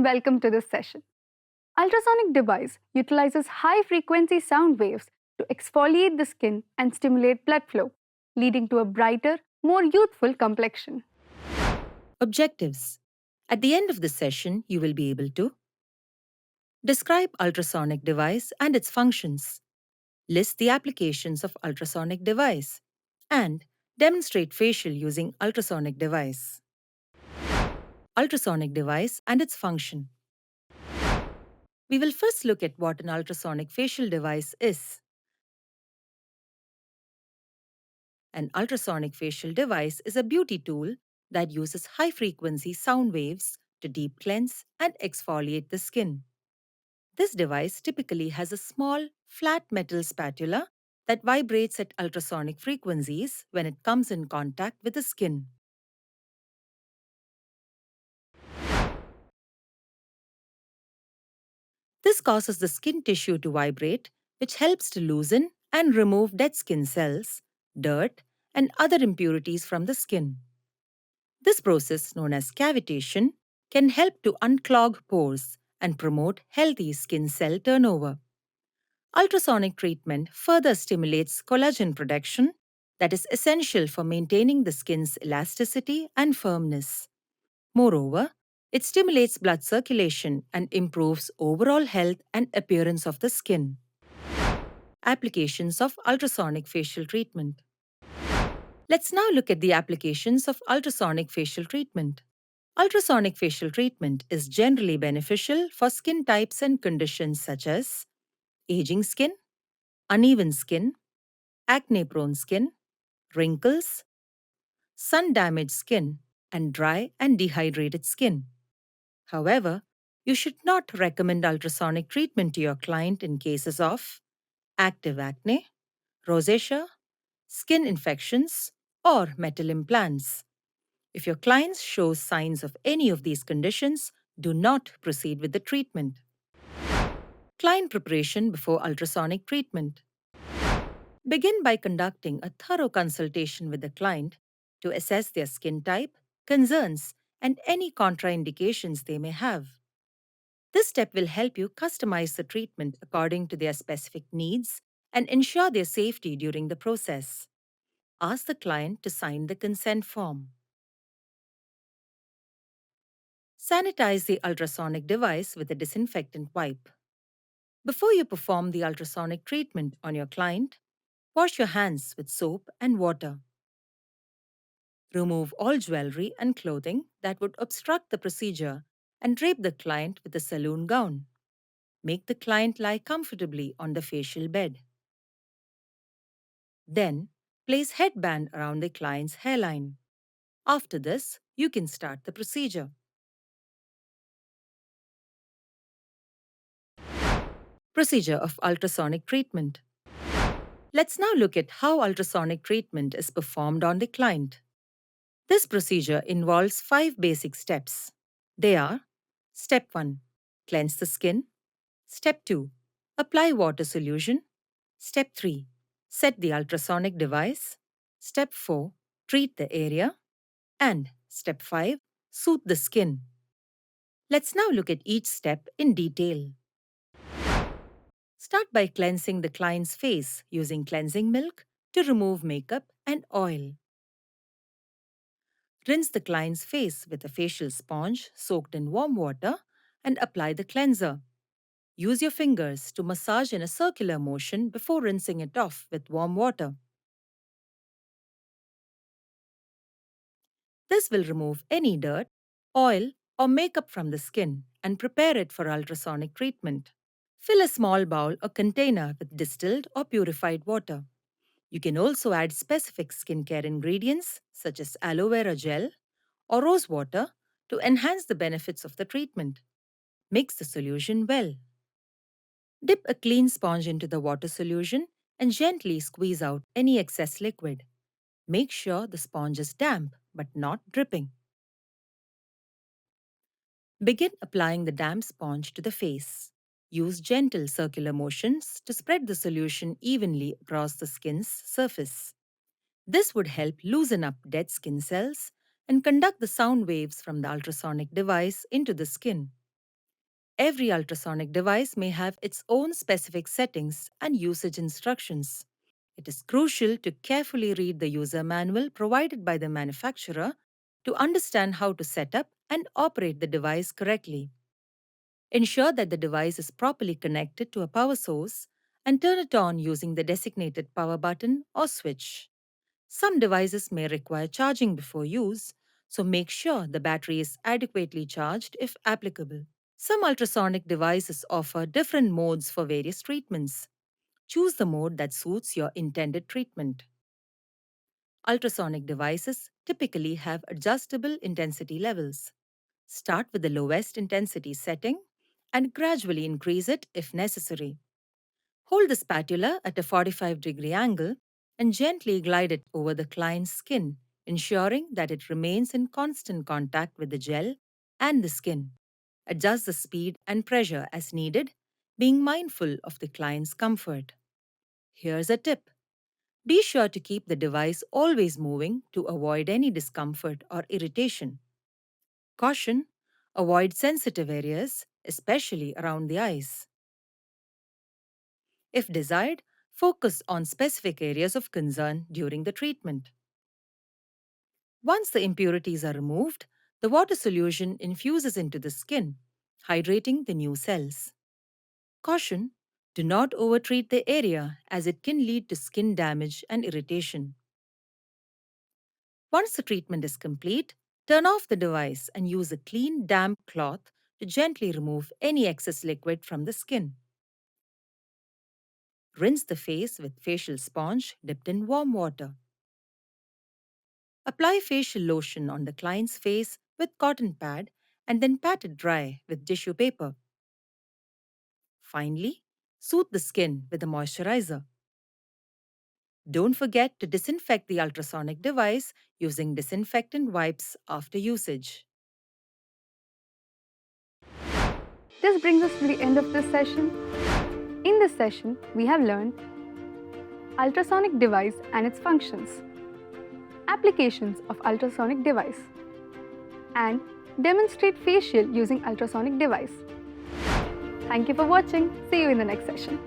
and welcome to this session. Ultrasonic device utilizes high-frequency sound waves to exfoliate the skin and stimulate blood flow, leading to a brighter, more youthful complexion. Objectives. At the end of the session, you will be able to describe ultrasonic device and its functions, list the applications of ultrasonic device, and demonstrate facial using ultrasonic device. Ultrasonic device and its function. We will first look at what an ultrasonic facial device is. An ultrasonic facial device is a beauty tool that uses high-frequency sound waves to deep cleanse and exfoliate the skin. This device typically has a small, flat metal spatula that vibrates at ultrasonic frequencies when it comes in contact with the skin. This causes the skin tissue to vibrate, which helps to loosen and remove dead skin cells, dirt, and other impurities from the skin. This process, known as cavitation, can help to unclog pores and promote healthy skin cell turnover. Ultrasonic treatment further stimulates collagen production that is essential for maintaining the skin's elasticity and firmness. Moreover, it stimulates blood circulation and improves overall health and appearance of the skin. Applications of ultrasonic facial treatment. Let's now look at the applications of ultrasonic facial treatment. Ultrasonic facial treatment is generally beneficial for skin types and conditions such as aging skin, uneven skin, acne-prone skin, wrinkles, sun-damaged skin, and dry and dehydrated skin. However, you should not recommend ultrasonic treatment to your client in cases of active acne, rosacea, skin infections, or metal implants. If your client shows signs of any of these conditions, do not proceed with the treatment. Client preparation before ultrasonic treatment. Begin by conducting a thorough consultation with the client to assess their skin type, concerns, and any contraindications they may have. This step will help you customize the treatment according to their specific needs and ensure their safety during the process. Ask the client to sign the consent form. Sanitize the ultrasonic device with a disinfectant wipe. Before you perform the ultrasonic treatment on your client, wash your hands with soap and water. Remove all jewelry and clothing that would obstruct the procedure and drape the client with a salon gown. Make the client lie comfortably on the facial bed. Then, place headband around the client's hairline. After this, you can start the procedure. Procedure of ultrasonic treatment. Let's now look at how ultrasonic treatment is performed on the client. This procedure involves 5 basic steps. They are: Step 1. Cleanse the skin. Step 2. Apply water solution. Step 3. Set the ultrasonic device. Step 4. Treat the area. And Step 5. Soothe the skin. Let's now look at each step in detail. Start by cleansing the client's face using cleansing milk to remove makeup and oil. Rinse the client's face with a facial sponge soaked in warm water and apply the cleanser. Use your fingers to massage in a circular motion before rinsing it off with warm water. This will remove any dirt, oil, or makeup from the skin and prepare it for ultrasonic treatment. Fill a small bowl or container with distilled or purified water. You can also add specific skincare ingredients such as aloe vera gel or rose water to enhance the benefits of the treatment. Mix the solution well. Dip a clean sponge into the water solution and gently squeeze out any excess liquid. Make sure the sponge is damp but not dripping. Begin applying the damp sponge to the face. Use gentle circular motions to spread the solution evenly across the skin's surface. This would help loosen up dead skin cells and conduct the sound waves from the ultrasonic device into the skin. Every ultrasonic device may have its own specific settings and usage instructions. It is crucial to carefully read the user manual provided by the manufacturer to understand how to set up and operate the device correctly. Ensure that the device is properly connected to a power source and turn it on using the designated power button or switch. Some devices may require charging before use, so make sure the battery is adequately charged if applicable. Some ultrasonic devices offer different modes for various treatments. Choose the mode that suits your intended treatment. Ultrasonic devices typically have adjustable intensity levels. Start with the lowest intensity setting and gradually increase it if necessary. Hold the spatula at a 45-degree angle and gently glide it over the client's skin, ensuring that it remains in constant contact with the gel and the skin. Adjust the speed and pressure as needed, being mindful of the client's comfort. Here's a tip. Be sure to keep the device always moving to avoid any discomfort or irritation. Caution: avoid sensitive areas, especially around the eyes. If desired, focus on specific areas of concern during the treatment. Once the impurities are removed, the water solution infuses into the skin, hydrating the new cells. Caution: do not overtreat the area as it can lead to skin damage and irritation. Once the treatment is complete, turn off the device and use a clean, damp cloth to gently remove any excess liquid from the skin. Rinse the face with facial sponge dipped in warm water. Apply facial lotion on the client's face with cotton pad and then pat it dry with tissue paper. Finally, soothe the skin with a moisturizer. Don't forget to disinfect the ultrasonic device using disinfectant wipes after usage. This brings us to the end of this session. In this session, we have learned ultrasonic device and its functions, applications of ultrasonic device, and demonstrate facial using ultrasonic device. Thank you for watching. See you in the next session.